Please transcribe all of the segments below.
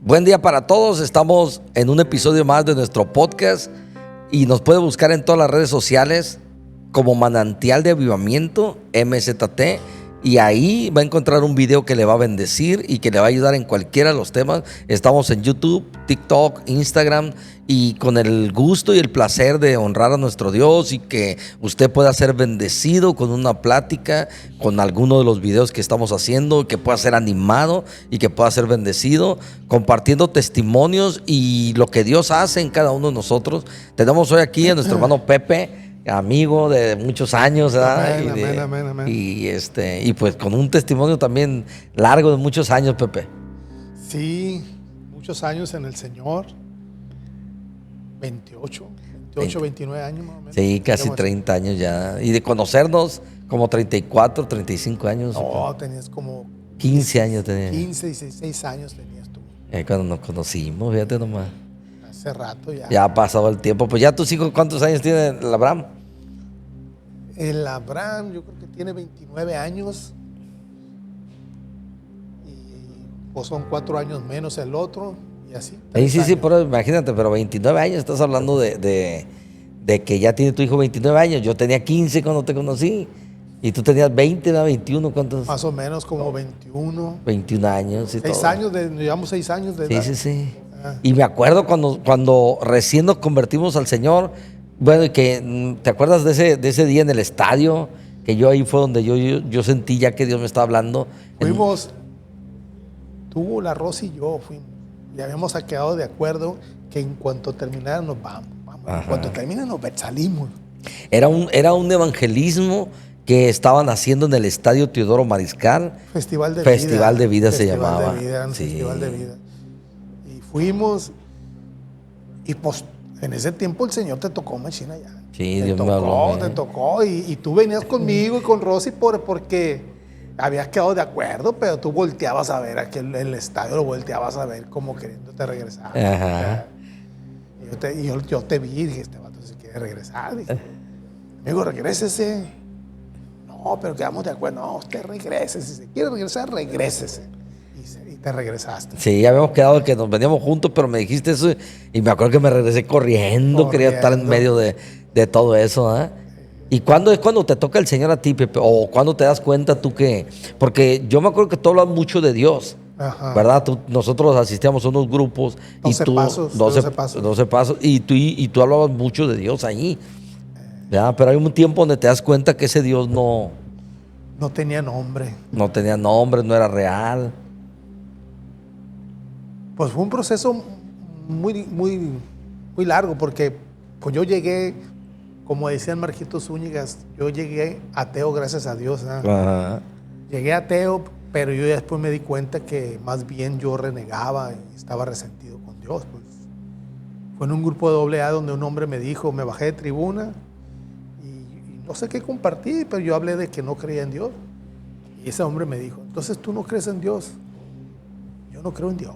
Buen día para todos, estamos en un episodio más de nuestro podcast y nos puede buscar en todas las redes sociales como Manantial de Avivamiento, MZT, y ahí va a encontrar un video que le va a bendecir y que le va a ayudar en cualquiera de los temas. Estamos en YouTube, TikTok, Instagram, y con el gusto y el placer de honrar a nuestro Dios y que usted pueda ser bendecido con una plática, con alguno de los videos que estamos haciendo, que pueda ser animado y que pueda ser bendecido, compartiendo testimonios y lo que Dios hace en cada uno de nosotros. Tenemos hoy aquí a nuestro hermano Pepe, amigo de muchos años, ¿verdad? Amén. Y pues con un testimonio también largo de muchos años, Pepe. Sí, muchos años en el Señor. 29 años más o menos. Sí, casi 30 años ya. Y de conocernos como 34, 35 años. No, tenías como 15 años tenía. 15, 16 años tenías tú. Cuando nos conocimos, fíjate nomás. Hace rato ya. Ya ha pasado el tiempo. Pues ya tus hijos, ¿cuántos años tiene el Abraham? El Abraham yo creo que tiene 29 años. Y pues son 4 años menos el otro. Y así. Sí, pero imagínate, pero 29 años, estás hablando de que ya tiene tu hijo 29 años. Yo tenía 15 cuando te conocí. Y tú tenías 20, ¿no? 21, ¿cuántos? Más o menos como 21. 21 años y 6 todo. años, llevamos 6 años de edad. Sí. Y me acuerdo cuando recién nos convertimos al Señor, bueno, y que ¿te acuerdas de ese día en el estadio? Que yo ahí fue donde yo sentí ya que Dios me estaba hablando. Fuimos, tú, la Rosy y yo fuimos. Y habíamos quedado de acuerdo que en cuanto terminara nos vamos. En cuanto termine nos salimos. Era un evangelismo que estaban haciendo en el estadio Teodoro Mariscal. Festival de Vida se llamaba. Festival de Vida. Y fuimos, y pues en ese tiempo el Señor te tocó machina ya. Sí, Dios me habló. Te tocó, y tú venías conmigo y con Rosy porque habías quedado de acuerdo, pero tú volteabas a ver el estadio, lo volteabas a ver como queriéndote regresar. Ajá. Y yo te vi y dije, este vato se quiere regresar. Dije, amigo, regrésese. No, pero quedamos de acuerdo. No, usted regrese. Si se quiere regresar, regrésese. Y te regresaste. Sí, habíamos quedado que nos veníamos juntos, pero me dijiste eso y me acuerdo que me regresé corriendo. Quería estar en medio de todo eso, ¿eh? ¿Y cuándo es cuando te toca el Señor a ti, Pepe? ¿O cuándo te das cuenta tú que...? Porque yo me acuerdo que tú hablas mucho de Dios, ¿verdad? Nosotros asistíamos a unos grupos. 12 pasos. Y tú hablabas mucho de Dios allí. ¿Verdad? Pero hay un tiempo donde te das cuenta que ese Dios no tenía nombre. No tenía nombre, no era real. Pues fue un proceso muy largo porque pues yo llegué... Como decían Marquitos Zúñigas, yo llegué ateo, gracias a Dios. Ajá. Llegué ateo, pero yo después me di cuenta que más bien yo renegaba y estaba resentido con Dios. Pues. Fue en un grupo de AA donde un hombre me dijo, me bajé de tribuna y no sé qué compartí, pero yo hablé de que no creía en Dios. Y ese hombre me dijo, entonces tú no crees en Dios. Yo no creo en Dios.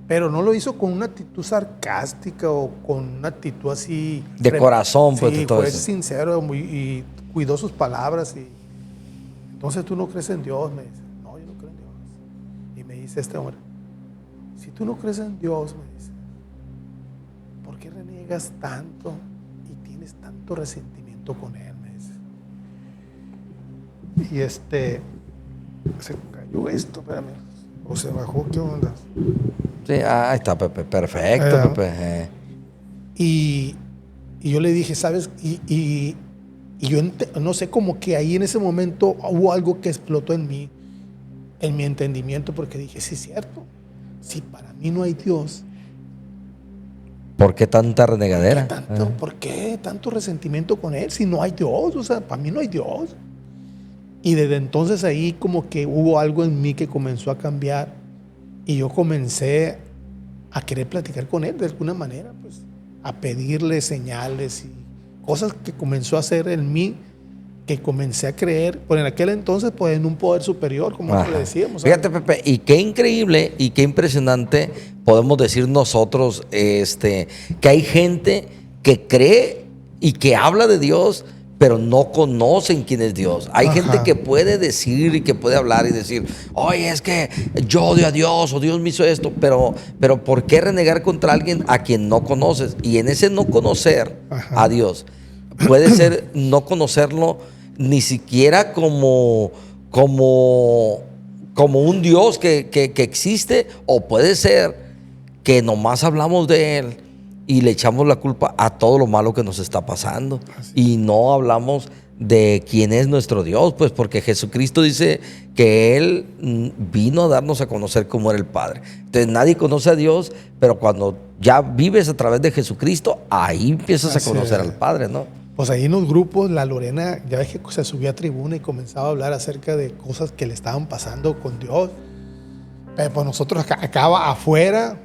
Pero no lo hizo con una actitud sarcástica o con una actitud así... De corazón, pues. Sí, fue sincero y cuidó sus palabras. Y entonces tú no crees en Dios, me dice. No, yo no creo en Dios. Y me dice este hombre, si tú no crees en Dios, me dice, ¿por qué reniegas tanto y tienes tanto resentimiento con Él? Me dice. Y se cayó esto, espérame. O se bajó, ¿qué onda? Sí, ahí está, Pepe. Perfecto, Pepe. Y yo le dije, ¿sabes? Y yo no sé, como que ahí en ese momento hubo algo que explotó en mí, en mi entendimiento, porque dije, sí es cierto. Si para mí no hay Dios, ¿por qué tanta renegadera? ¿Por qué tanto resentimiento con Él? Si no hay Dios, o sea, para mí no hay Dios. Y desde entonces ahí como que hubo algo en mí que comenzó a cambiar y yo comencé a querer platicar con Él de alguna manera, pues, a pedirle señales y cosas que comenzó a hacer en mí, que comencé a creer, por en aquel entonces, pues, en un poder superior, como le decíamos. Fíjate, Pepe, y qué increíble y qué impresionante podemos decir nosotros, que hay gente que cree y que habla de Dios, pero no conocen quién es Dios. Hay gente que puede decir y que puede hablar y decir, oye, es que yo odio a Dios o Dios me hizo esto, pero ¿por qué renegar contra alguien a quien no conoces? Y en ese no conocer a Dios, puede ser no conocerlo ni siquiera como un Dios que existe, o puede ser que nomás hablamos de Él y le echamos la culpa a todo lo malo que nos está pasando. Y no hablamos de quién es nuestro Dios, pues porque Jesucristo dice que Él vino a darnos a conocer cómo era el Padre. Entonces nadie conoce a Dios, pero cuando ya vives a través de Jesucristo, ahí empiezas a conocer al Padre, ¿no? Pues ahí en los grupos, la Lorena, ya ves que se subía a tribuna y comenzaba a hablar acerca de cosas que le estaban pasando con Dios. Pero pues nosotros acá afuera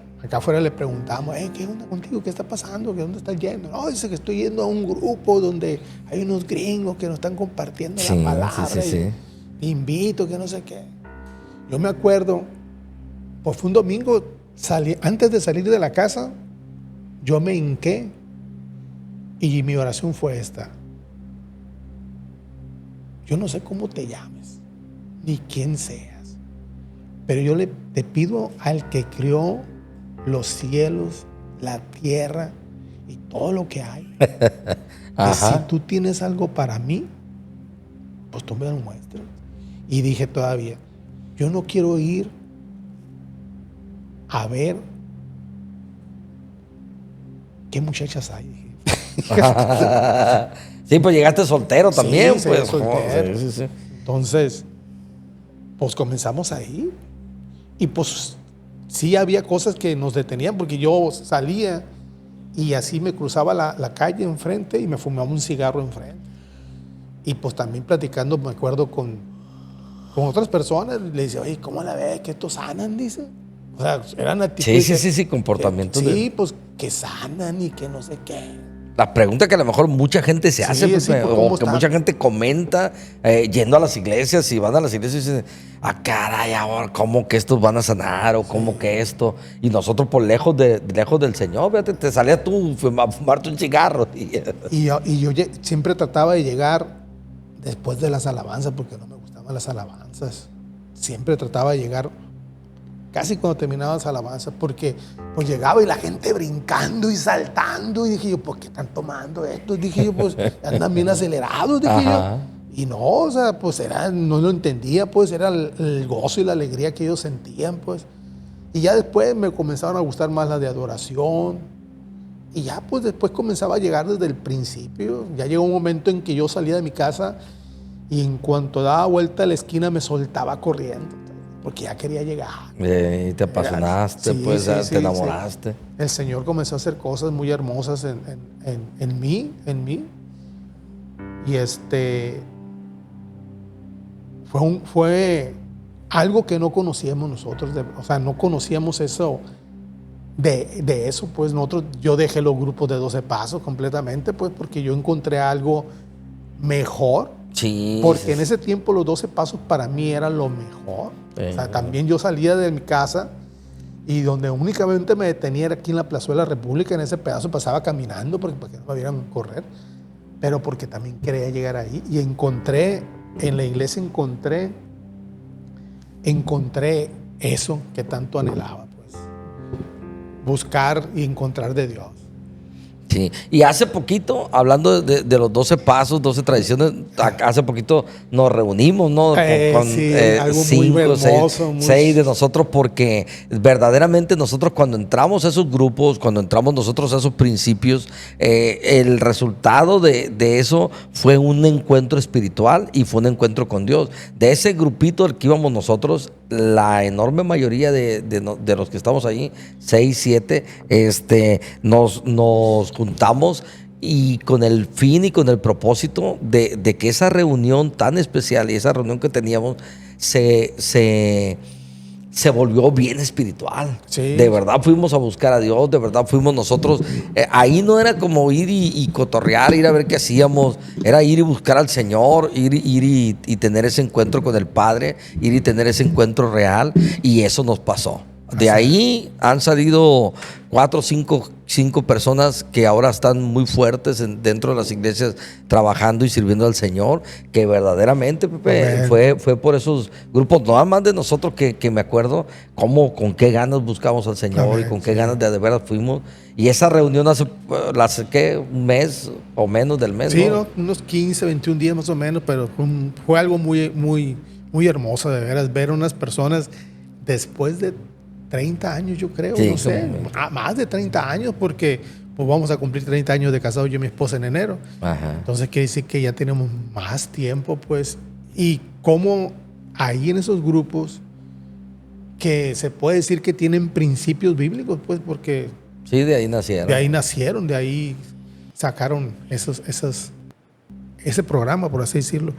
le preguntamos, ¿qué onda contigo? ¿Qué está pasando? ¿Dónde estás yendo? No, dice que estoy yendo a un grupo donde hay unos gringos que nos están compartiendo la palabra. Te invito, que no sé qué. Yo me acuerdo, pues fue un domingo, antes de salir de la casa, yo me hinqué y mi oración fue esta. Yo no sé cómo te llames, ni quién seas, pero yo te pido al que creó los cielos, la tierra y todo lo que hay. Que si tú tienes algo para mí, pues tú me lo muestras. Y dije todavía, yo no quiero ir a ver qué muchachas hay. Sí, pues llegaste soltero también. Sí, pues. Soltero. Sí. Entonces, pues comenzamos ahí. Y pues sí había cosas que nos detenían, porque yo salía y así me cruzaba la calle enfrente y me fumaba un cigarro enfrente. Y pues también platicando, me acuerdo con otras personas, le decía, oye, ¿cómo la ves? ¿Que estos sanan? Dice. O sea, eran actitudes. Sí, comportamientos. Sí, pues que sanan y que no sé qué. La pregunta que a lo mejor mucha gente se hace, o que mucha gente comenta yendo a las iglesias, y van a las iglesias y dicen, caray, ahora, ¿cómo que estos van a sanar? O ¿cómo que esto? Y nosotros por lejos del Señor, fíjate, te salías tú a fumarte un cigarro. Y yo siempre trataba de llegar después de las alabanzas, porque no me gustaban las alabanzas. Siempre trataba de llegar casi cuando terminaban las alabanzas, porque pues llegaba y la gente brincando y saltando, y dije yo, ¿por qué están tomando esto? Dije yo, pues andan bien acelerados, dije yo. Y no, o sea, pues no lo entendía, pues era el gozo y la alegría que ellos sentían, pues. Y ya después me comenzaron a gustar más las de adoración, y ya pues después comenzaba a llegar desde el principio. Ya llegó un momento en que yo salía de mi casa y en cuanto daba vuelta a la esquina me soltaba corriendo, porque ya quería llegar. Y te apasionaste, te enamoraste. Sí. El Señor comenzó a hacer cosas muy hermosas en mí. Y fue algo que no conocíamos nosotros. O sea, no conocíamos eso. De eso, pues yo dejé los grupos de 12 pasos completamente, pues porque yo encontré algo mejor. Sí. Porque en ese tiempo los 12 pasos para mí eran lo mejor. O sea, también yo salía de mi casa y donde únicamente me detenía era aquí en la Plazuela República. En ese pedazo pasaba caminando para que no me vieran correr, pero porque también quería llegar ahí. Y en la iglesia encontré eso que tanto anhelaba, pues, buscar y encontrar de Dios. Sí, y hace poquito, hablando de los 12 pasos, 12 tradiciones, hace poquito nos reunimos, ¿no? Con algo 5, muy hermoso, 6 de nosotros, porque verdaderamente nosotros cuando entramos a esos grupos, cuando entramos nosotros a esos principios, el resultado de eso fue un encuentro espiritual y fue un encuentro con Dios. De ese grupito al que íbamos nosotros, la enorme mayoría de los que estamos ahí, 6, 7, nos juntamos y con el fin y con el propósito de que esa reunión tan especial y esa reunión que teníamos se volvió bien espiritual. Sí. De verdad fuimos a buscar a Dios, de verdad fuimos nosotros. Ahí no era como ir y cotorrear, ir a ver qué hacíamos, era ir y buscar al Señor, ir y tener ese encuentro con el Padre, ir y tener ese encuentro real, y eso nos pasó. De ahí han salido 4 o 5 personas que ahora están muy fuertes dentro de las iglesias trabajando y sirviendo al Señor, que verdaderamente, Pepe, fue por esos grupos, no más de nosotros que me acuerdo con qué ganas buscamos al Señor. Amén, y con qué ganas de veras fuimos. Y esa reunión hace un mes o menos del mes. Sí, ¿no? Unos 15, 21 días más o menos, pero fue algo muy hermoso de veras, ver unas personas después de 30 años, yo creo, sí, no sé, más de 30 años, porque pues vamos a cumplir 30 años de casado yo y mi esposa en enero. Ajá. Entonces quiere decir que ya tenemos más tiempo, pues. Y como ahí en esos grupos que se puede decir que tienen principios bíblicos, pues, porque... Sí, de ahí nacieron. De ahí nacieron, de ahí sacaron ese programa, por así decirlo.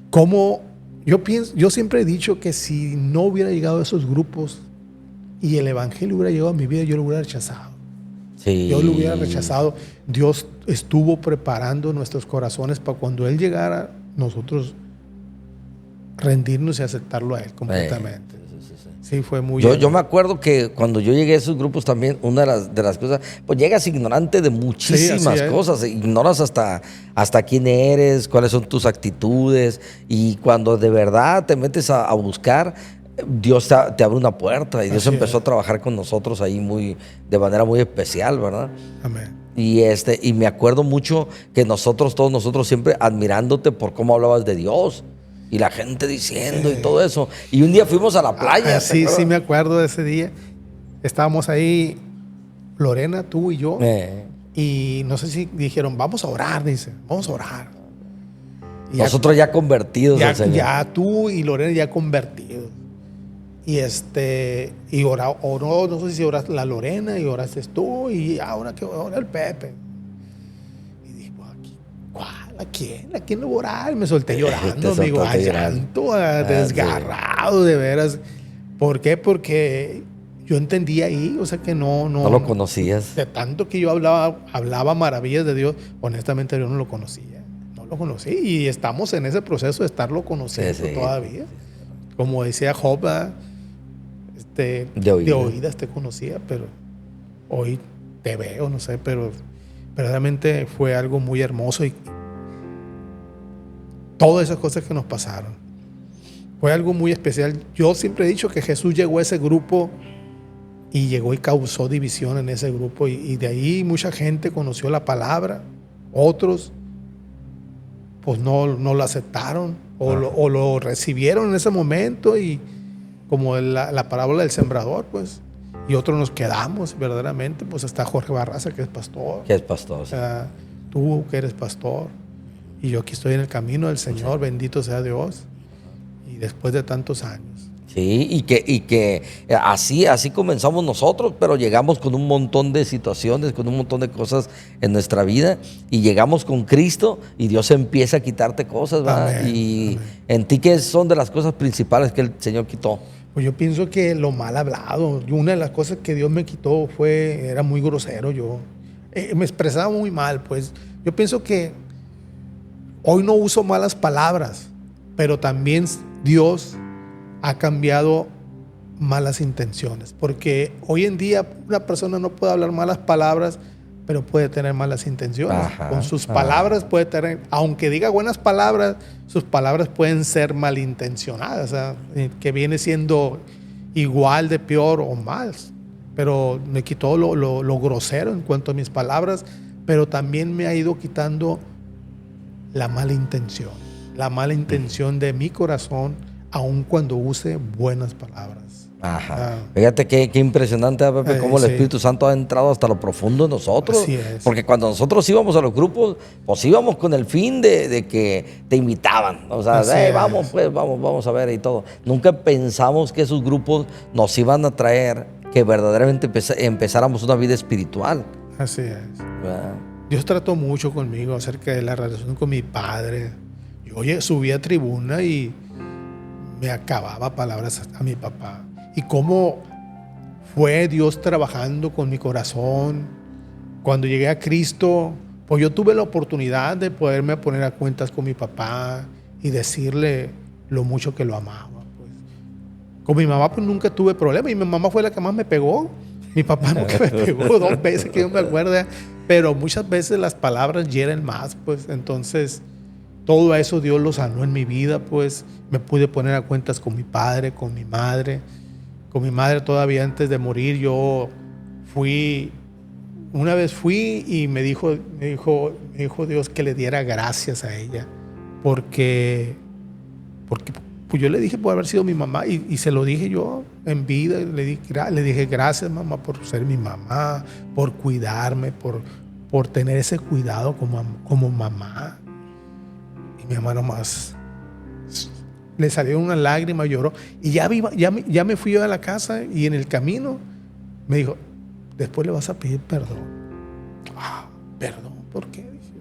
Como yo siempre he dicho que si no hubiera llegado a esos grupos y el evangelio hubiera llegado a mi vida, yo lo hubiera rechazado. Sí. Yo lo hubiera rechazado. Dios estuvo preparando nuestros corazones para cuando Él llegara, nosotros rendirnos y aceptarlo a Él completamente. Sí, fue muy... Yo me acuerdo que cuando yo llegué a esos grupos también, una de las cosas, pues llegas ignorante de muchísimas cosas, ignoras hasta quién eres, cuáles son tus actitudes, y cuando de verdad te metes a buscar, Dios te abre una puerta, y Dios empezó a trabajar con nosotros ahí de manera muy especial, ¿verdad? Amén. Y me acuerdo mucho que todos nosotros siempre admirándote por cómo hablabas de Dios. Y la gente diciendo y todo eso. Y un día fuimos a la playa. Sí, me acuerdo de ese día. Estábamos ahí, Lorena, tú y yo. Y no sé si dijeron, vamos a orar, dice. Vamos a orar. Y nosotros ya convertidos al Señor. Ya tú y Lorena ya convertidos. Y oró, no sé si oraste la Lorena y oraste tú. Y ahora que ora el Pepe. Y dije, ¿a quién? ¿A quién le voy a orar? Me solté llorando, amigo, llanto, desgarrado, de veras. ¿Por qué? Porque yo entendía ahí, o sea que no lo conocías. De tanto que yo hablaba maravillas de Dios, honestamente yo no lo conocía. No lo conocí. Y estamos en ese proceso de estarlo conociendo todavía. Como decía Job, de oídas te conocía, pero hoy te veo, no sé, pero verdaderamente fue algo muy hermoso y todas esas cosas que nos pasaron. Fue algo muy especial. Yo siempre he dicho que Jesús llegó a ese grupo y llegó y causó división en ese grupo. Y de ahí mucha gente conoció la palabra. Otros pues no lo aceptaron o lo recibieron en ese momento. Y como la parábola del sembrador, pues. Y otros nos quedamos verdaderamente. Pues está Jorge Barraza, que es pastor. Que es pastor. O sea, tú que eres pastor. Y yo aquí estoy en el camino del Señor, sí. Bendito sea Dios. Y después de tantos años. Sí, y que así comenzamos nosotros, pero llegamos con un montón de situaciones, con un montón de cosas en nuestra vida, y llegamos con Cristo y Dios empieza a quitarte cosas, ¿verdad? Amén, y amén. En ti, ¿qué son de las cosas principales que el Señor quitó? Pues yo pienso que lo mal hablado. Una de las cosas que Dios me quitó era muy grosero yo. Me expresaba muy mal, pues. Yo pienso que hoy no uso malas palabras, pero también Dios ha cambiado malas intenciones. Porque hoy en día una persona no puede hablar malas palabras, pero puede tener malas intenciones. Ajá, con sus palabras puede tener, aunque diga buenas palabras, sus palabras pueden ser malintencionadas, o sea, que viene siendo igual de peor o mal. Pero me quitó lo grosero en cuanto a mis palabras, pero también me ha ido quitando la mala intención de mi corazón, aun cuando use buenas palabras. Ajá. Fíjate qué impresionante, Pepe, cómo el Espíritu Santo ha entrado hasta lo profundo de nosotros. Así es. Porque cuando nosotros íbamos a los grupos, pues íbamos con el fin de que te invitaban. O sea, vamos, pues, vamos a ver y todo. Nunca pensamos que esos grupos nos iban a traer que verdaderamente empezáramos una vida espiritual. Así es. ¿Verdad? Dios trató mucho conmigo acerca de la relación con mi padre. Yo subí a tribuna y me acababa palabras a mi papá. Y cómo fue Dios trabajando con mi corazón. Cuando llegué a Cristo, pues yo tuve la oportunidad de poderme poner a cuentas con mi papá y decirle lo mucho que lo amaba. Pues. Con mi mamá pues nunca tuve problema y mi mamá fue la que más me pegó. Mi papá nunca me pegó 2 veces que yo me acuerde, pero muchas veces las palabras hieren más, pues entonces todo eso Dios lo sanó en mi vida, pues me pude poner a cuentas con mi padre, con mi madre. Con mi madre todavía antes de morir una vez fui y me dijo Dios que le diera gracias a ella, porque pues yo le dije por haber sido mi mamá y se lo dije yo en vida, le dije gracias mamá por ser mi mamá, por cuidarme, por tener ese cuidado como mamá. Y mi mamá nomás le salió una lágrima, lloró y ya me fui yo a la casa y en el camino me dijo, después le vas a pedir perdón. ¿Perdón? ¿Por qué? Dije,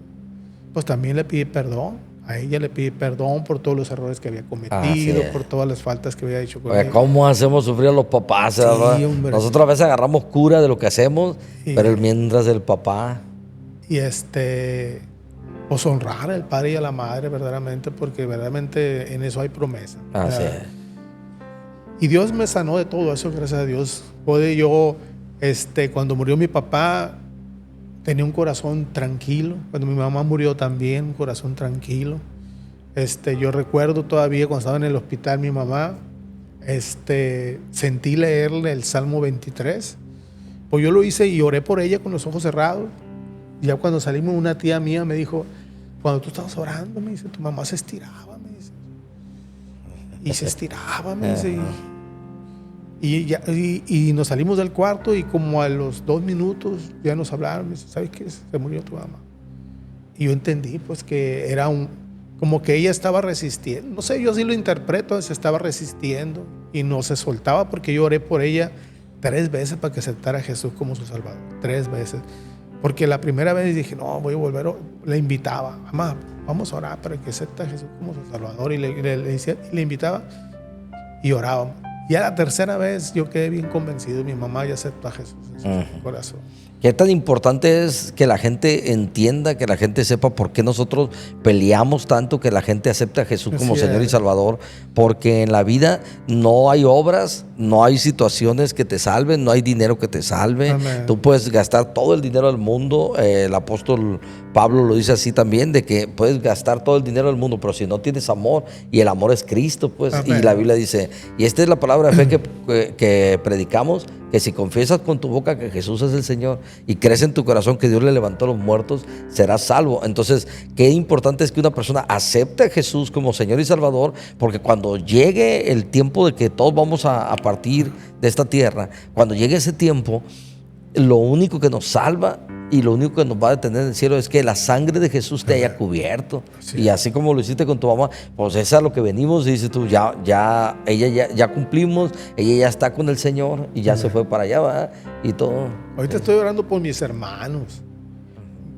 pues también le pedí perdón. A ella le pedí perdón por todos los errores que había cometido, por todas las faltas que había hecho con ella. ¿Cómo hacemos sufrir a los papás? Sí, hombre. Nosotros a veces agarramos cura de lo que hacemos, pero mientras el papá. Y pues honrar al padre y a la madre verdaderamente, porque verdaderamente en eso hay promesa. Así es. Y Dios me sanó de todo eso, gracias a Dios. Cuando murió mi papá, tenía un corazón tranquilo. Cuando mi mamá murió también, un corazón tranquilo. Yo recuerdo todavía cuando estaba en el hospital mi mamá, sentí leerle el Salmo 23. Pues yo lo hice y oré por ella con los ojos cerrados. Y ya cuando salimos, una tía mía me dijo, cuando tú estabas orando, me dice, tu mamá se estiraba, me dice. Y se estiraba, me dice. Y nos salimos del cuarto y como a los 2 minutos ya nos hablaron, me dice, ¿sabes qué? Se murió tu mamá. Y yo entendí pues que era como que ella estaba resistiendo, no sé, yo así lo interpreto, se estaba resistiendo y no se soltaba, porque yo oré por ella 3 veces para que aceptara a Jesús como su Salvador, 3 veces. Porque la primera vez dije, no, voy a volver, le invitaba, mamá, vamos a orar para que acepte a Jesús como su Salvador, y le invitaba y orábamos. Y a la tercera vez yo quedé bien convencido, mi mamá ya aceptó a Jesús en su corazón. Qué tan importante es que la gente entienda, que la gente sepa por qué nosotros peleamos tanto, que la gente acepte a Jesús como Señor y Salvador, porque en la vida no hay obras, no hay situaciones que te salven, no hay dinero que te salve. Amén. Tú puedes gastar todo el dinero del mundo, el apóstol Pablo lo dice así también, de que puedes gastar todo el dinero del mundo, pero si no tienes amor, y el amor es Cristo, pues. Amén. Y la Biblia dice, y esta es la palabra de fe que predicamos, que si confiesas con tu boca que Jesús es el Señor y crees en tu corazón que Dios le levantó a los muertos, serás salvo. Entonces, qué importante es que una persona acepte a Jesús como Señor y Salvador, porque cuando llegue el tiempo de que todos vamos a partir de esta tierra, cuando llegue ese tiempo, lo único que nos salva y lo único que nos va a detener en el cielo es que la sangre de Jesús te haya cubierto. Sí. Y así como lo hiciste con tu mamá, pues es a lo que venimos. Y dices tú, ya cumplimos, ella ya está con el Señor y ya se fue para allá, ¿verdad? Y todo. Ahorita estoy orando por mis hermanos.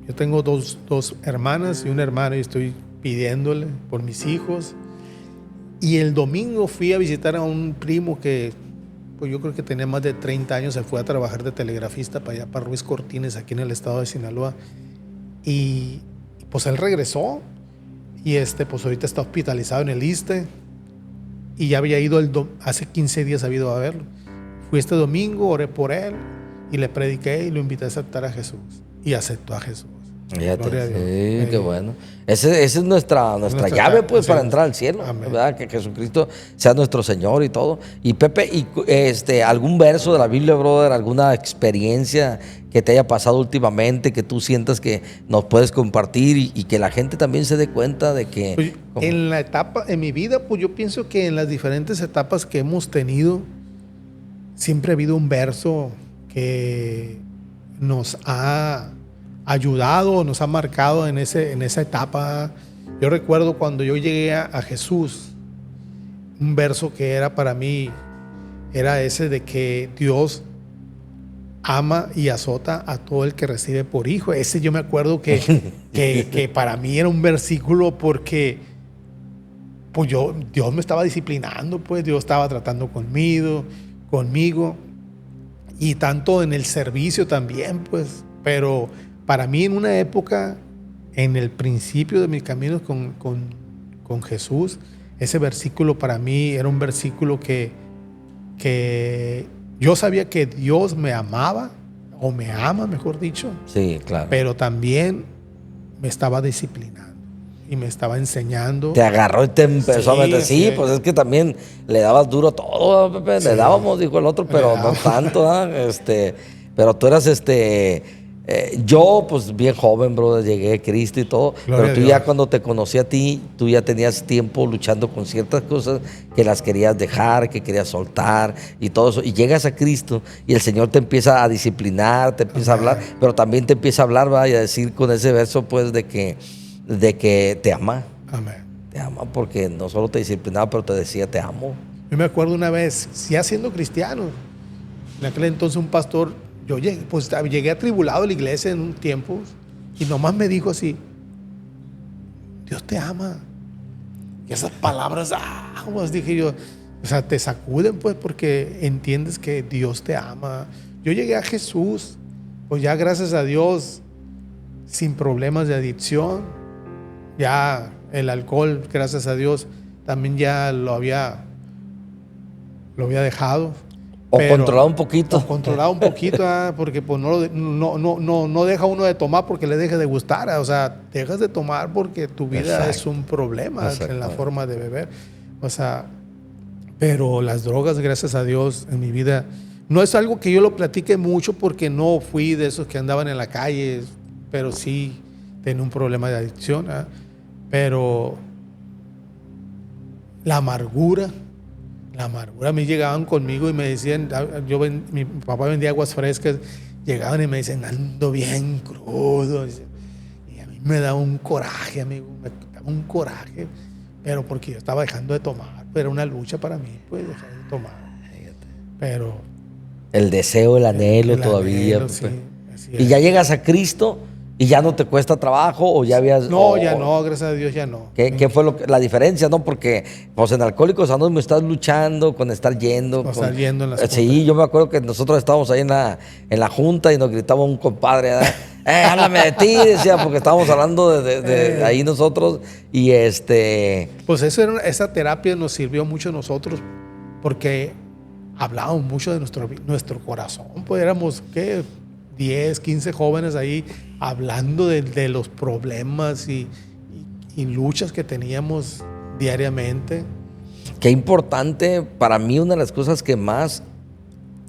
Yo tengo dos hermanas y un hermano y estoy pidiéndole por mis hijos. Y el domingo fui a visitar a un primo que, pues yo creo que tenía más de 30 años, se fue a trabajar de telegrafista para allá, para Ruiz Cortines, aquí en el estado de Sinaloa. Y pues él regresó y pues ahorita está hospitalizado en el ISSSTE y ya había ido hace 15 días había ido a verlo. Fui este domingo, oré por él y le prediqué y lo invité a aceptar a Jesús. Y aceptó a Jesús. Gloria a Dios. Sí, qué bueno. Esa es nuestra llave, pues, para entrar al cielo. Amén. ¿Verdad? Que Jesucristo sea nuestro Señor y todo. Y Pepe, algún verso de la Biblia, brother, alguna experiencia que te haya pasado últimamente, que tú sientas que nos puedes compartir y que la gente también se dé cuenta de que... Pues, en mi vida, pues yo pienso que en las diferentes etapas que hemos tenido, siempre ha habido un verso que nos ha ayudado, nos ha marcado en esa etapa. Yo recuerdo cuando yo llegué a Jesús, un verso que era para mí, era ese de que Dios ama y azota a todo el que recibe por hijo. Ese yo me acuerdo que para mí era un versículo porque pues Dios me estaba disciplinando, pues Dios estaba tratando conmigo, y tanto en el servicio también, pues, pero para mí en una época, en el principio de mis caminos con Jesús, ese versículo para mí era un versículo que que yo sabía que Dios me amaba, o me ama, mejor dicho, Sí, claro. pero también me estaba disciplinando y me estaba enseñando. Te agarró y te empezó Sí, a meter. Sí, sí. pues es que también le dabas duro a todo, Pepe. Sí. Le dábamos, dijo el otro, Le pero no dábamos. tanto, ¿ah? Pero tú eras yo, pues bien joven, brother, llegué a Cristo y todo. Gloria Pero tú a ya Dios. cuando te conocí a ti, tú ya tenías tiempo luchando con ciertas cosas que las querías dejar, que querías soltar y todo eso. Y llegas a Cristo y el Señor te empieza a disciplinar, te empieza Amén. a hablar, pero también te empieza a hablar, ¿va? Y a decir con ese verso, pues, de que te ama. Amén. Te ama porque no solo te disciplinaba, pero te decía te amo. Yo me acuerdo una vez, ya siendo cristiano, en aquel entonces un pastor, yo llegué atribulado a la iglesia en un tiempo y nomás me dijo así: Dios te ama. Y esas palabras, pues dije yo, o sea, te sacuden pues porque entiendes que Dios te ama. Yo llegué a Jesús, pues ya gracias a Dios, sin problemas de adicción. Ya el alcohol, gracias a Dios, también ya lo había dejado. O controlado un poquito. O controlado un poquito, porque pues no deja uno de tomar porque le deje de gustar. O sea, dejas de tomar porque tu vida Exacto. es un problema en la Exacto. forma de beber. O sea, pero las drogas, gracias a Dios, en mi vida, no es algo que yo lo platique mucho porque no fui de esos que andaban en la calle, pero sí tenía un problema de adicción. Pero la amargura, a mí llegaban conmigo y me decían, mi papá vendía aguas frescas, llegaban y me decían, ando bien crudo. Y a mí me daba un coraje, amigo, me daba un coraje, pero porque yo estaba dejando de tomar, pero era una lucha para mí, pues, dejar de tomar. Pero El deseo, el anhelo el todavía. anhelo, Pepe. sí, así Y es. ya llegas a Cristo y ya no te cuesta trabajo o ya habías... No, ya no, gracias a Dios ya no. ¿Qué fue la diferencia, no? Porque pues en Alcohólicos Anónimos estás luchando con estar yendo. Con estar yendo en las Sí, juntas. yo me acuerdo que nosotros estábamos ahí en la junta y nos gritaba un compadre, ¿verdad? Háblame de ti, decía, porque estábamos hablando de ahí nosotros. Y Pues esa terapia nos sirvió mucho a nosotros porque hablábamos mucho de nuestro corazón. Pues éramos, ¿qué? 10, 15 jóvenes ahí hablando de los problemas y luchas que teníamos diariamente. Qué importante, para mí una de las cosas que más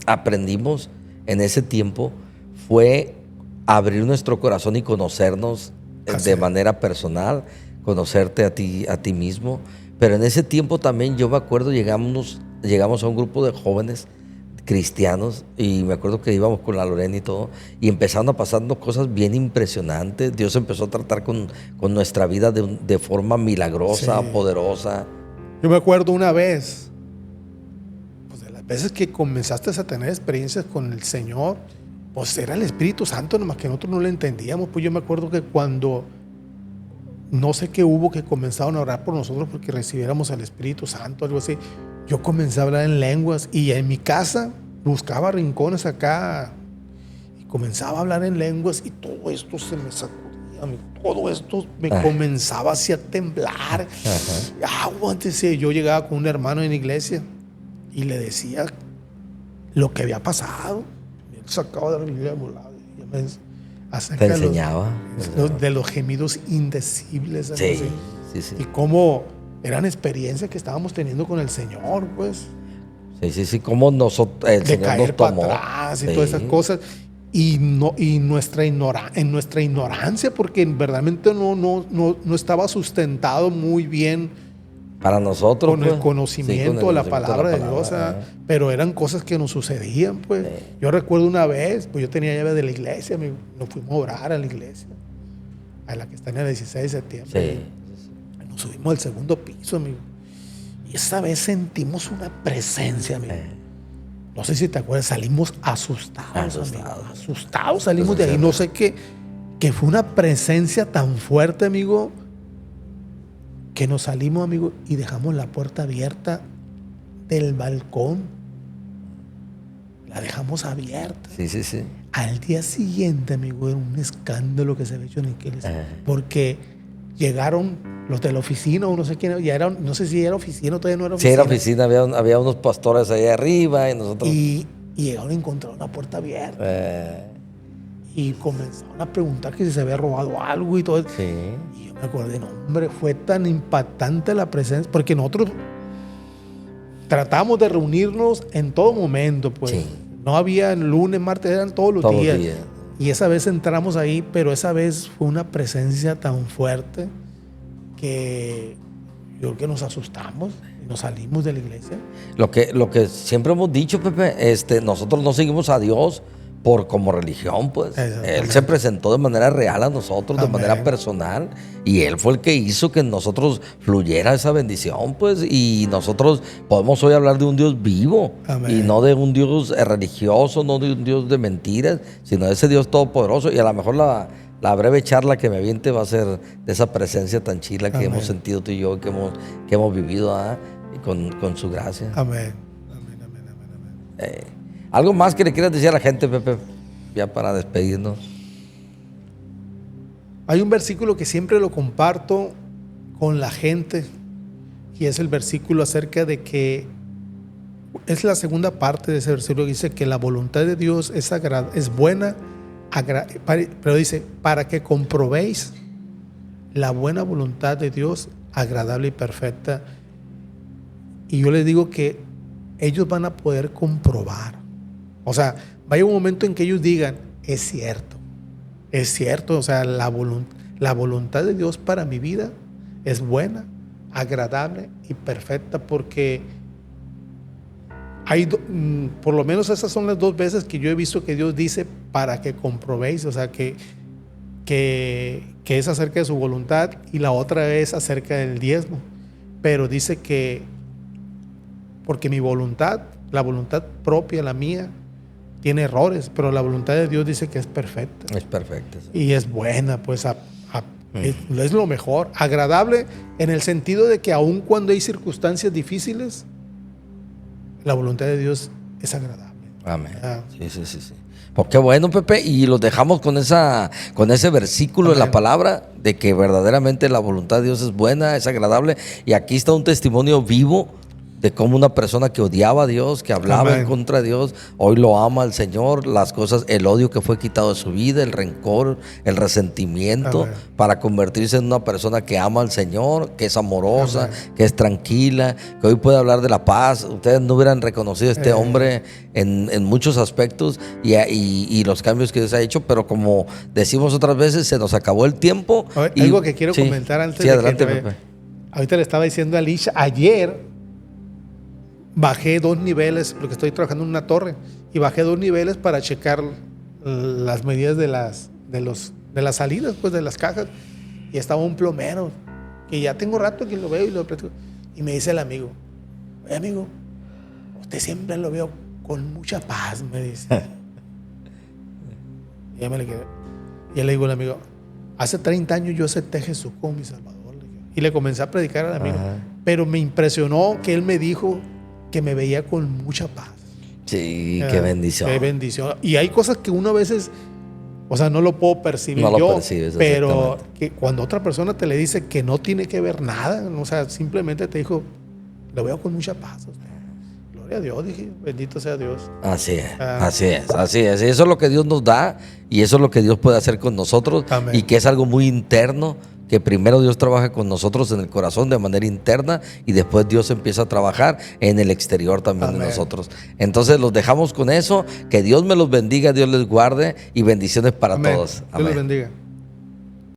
aprendimos en ese tiempo fue abrir nuestro corazón y conocernos Así de es. manera personal, conocerte a ti mismo. Pero en ese tiempo también yo me acuerdo llegamos a un grupo de jóvenes cristianos y me acuerdo que íbamos con la Lorena y todo y empezaron a pasando cosas bien impresionantes. Dios empezó a tratar con nuestra vida de forma milagrosa, Sí. poderosa. Yo me acuerdo una vez, pues de las veces que comenzaste a tener experiencias con el Señor, pues era el Espíritu Santo, nomás que nosotros no lo entendíamos. Pues yo me acuerdo que cuando no sé qué hubo, que comenzaron a orar por nosotros porque recibiéramos al Espíritu Santo, algo así, yo comencé a hablar en lenguas y en mi casa buscaba rincones acá y comenzaba a hablar en lenguas y todo esto se me sacudía, amigo. Todo esto me comenzaba así a temblar. Aguántese. Yo llegaba con un hermano en la iglesia y le decía lo que había pasado. Él sacaba de la Biblia volada y me acerca Te enseñaba. de los gemidos indecibles. algo Sí, así. sí. Y cómo eran experiencias que estábamos teniendo con el Señor, pues. Sí, como el De Señor caer nos tomó. para atrás y Sí. todas esas cosas. En nuestra ignorancia, porque verdaderamente no estaba sustentado muy bien Para nosotros. con pues. el conocimiento Sí, con de el la conocimiento palabra de la Dios, palabra, pero eran cosas que nos sucedían, pues. Sí. Yo recuerdo una vez, pues yo tenía llave de la iglesia, amigo, nos fuimos a orar a la iglesia, a la que está en el 16 de septiembre. Sí. Nos subimos al segundo piso, amigo, y esa vez sentimos una presencia, amigo. No sé si te acuerdas, salimos asustados. Asustados salimos de ahí. No sé qué, que fue una presencia tan fuerte, amigo, que nos salimos, amigo, y dejamos la puerta abierta del balcón. La dejamos abierta. Sí. Al día siguiente, amigo, era un escándalo que se había hecho en la iglesia. Porque llegaron los de la oficina o no sé quién, ya era, no sé si era oficina o todavía no era Sí, oficina. era oficina, había unos pastores allá arriba y nosotros... Y llegaron a encontrar una puerta abierta. Y comenzaron a preguntar que si se había robado algo y todo eso. Sí. Y yo me acordé, no, hombre, fue tan impactante la presencia, porque nosotros tratamos de reunirnos en todo momento, pues. Sí. No había lunes, martes, eran todos los días. Y esa vez entramos ahí, pero esa vez fue una presencia tan fuerte que yo creo que nos asustamos y nos salimos de la iglesia. Lo que siempre hemos dicho, Pepe, nosotros no seguimos a Dios como religión, pues. Él se presentó de manera real a nosotros, de manera personal, y Él fue el que hizo que en nosotros fluyera esa bendición, pues, y nosotros podemos hoy hablar de un Dios vivo. Amén. Y no de un Dios religioso, no de un Dios de mentiras, sino de ese Dios todopoderoso. Y a lo mejor la breve charla que me aviente va a ser de esa presencia tan chila que hemos sentido tú y yo, que hemos vivido con su gracia. Amén. ¿Algo más que le quieras decir a la gente, Pepe? Ya para despedirnos. Hay un versículo que siempre lo comparto con la gente, y es el versículo acerca de que es la segunda parte de ese versículo que dice que la voluntad de Dios es buena, pero dice, para que comprobéis la buena voluntad de Dios, agradable y perfecta. Y yo les digo que ellos van a poder comprobar. O sea, vaya un momento en que ellos digan, es cierto, o sea, la voluntad de Dios para mi vida es buena, agradable y perfecta, porque hay, por lo menos esas son las dos veces que yo he visto que Dios dice para que comprobéis, o sea, que es acerca de su voluntad, y la otra es acerca del diezmo, pero dice que porque mi voluntad, la voluntad propia, la mía, tiene errores, pero la voluntad de Dios dice que es perfecta. Es perfecta. Sí. Y es buena, pues es lo mejor. Agradable en el sentido de que aun cuando hay circunstancias difíciles, la voluntad de Dios es agradable. Amén. Sí. Pues qué bueno, Pepe. Y los dejamos con ese versículo en la palabra de que verdaderamente la voluntad de Dios es buena, es agradable. Y aquí está un testimonio vivo de cómo una persona que odiaba a Dios, que hablaba en contra de Dios, hoy lo ama al Señor, las cosas, el odio que fue quitado de su vida, el rencor, el resentimiento, para convertirse en una persona que ama al Señor, que es amorosa, que es tranquila, que hoy puede hablar de la paz. Ustedes no hubieran reconocido a este hombre en muchos aspectos y los cambios que Dios ha hecho, pero como decimos otras veces, se nos acabó el tiempo. Algo que quiero comentar antes de adelante, que Pepe. Ahorita le estaba diciendo a Alicia, ayer bajé 2 niveles, porque estoy trabajando en una torre, y bajé 2 niveles para checar las medidas de las salidas, pues, de las cajas, y estaba un plomero, que ya tengo rato que lo veo y lo platico, y me dice el amigo, oye, amigo, usted siempre lo veo con mucha paz, me dice. Y ya me le quedé. Y le digo al amigo, hace 30 años yo acepté a Jesús como mi Salvador. Y le comencé a predicar al amigo. Pero me impresionó que él me dijo que me veía con mucha paz. Sí, qué bendición. Qué bendición. Y hay cosas que uno a veces, o sea, no lo puedo percibir yo. No lo percibes, pero que cuando otra persona te le dice que no tiene que ver nada, o sea, simplemente te dijo, lo veo con mucha paz. O sea, gloria a Dios, dije, bendito sea Dios. Así es. Y eso es lo que Dios nos da, y eso es lo que Dios puede hacer con nosotros. Amén. Y que es algo muy interno, que primero Dios trabaja con nosotros en el corazón de manera interna, y después Dios empieza a trabajar en el exterior también. Amén. De nosotros. Entonces los dejamos con eso. Que Dios me los bendiga, Dios les guarde, y bendiciones para Amén. todos. Amén. Dios les bendiga.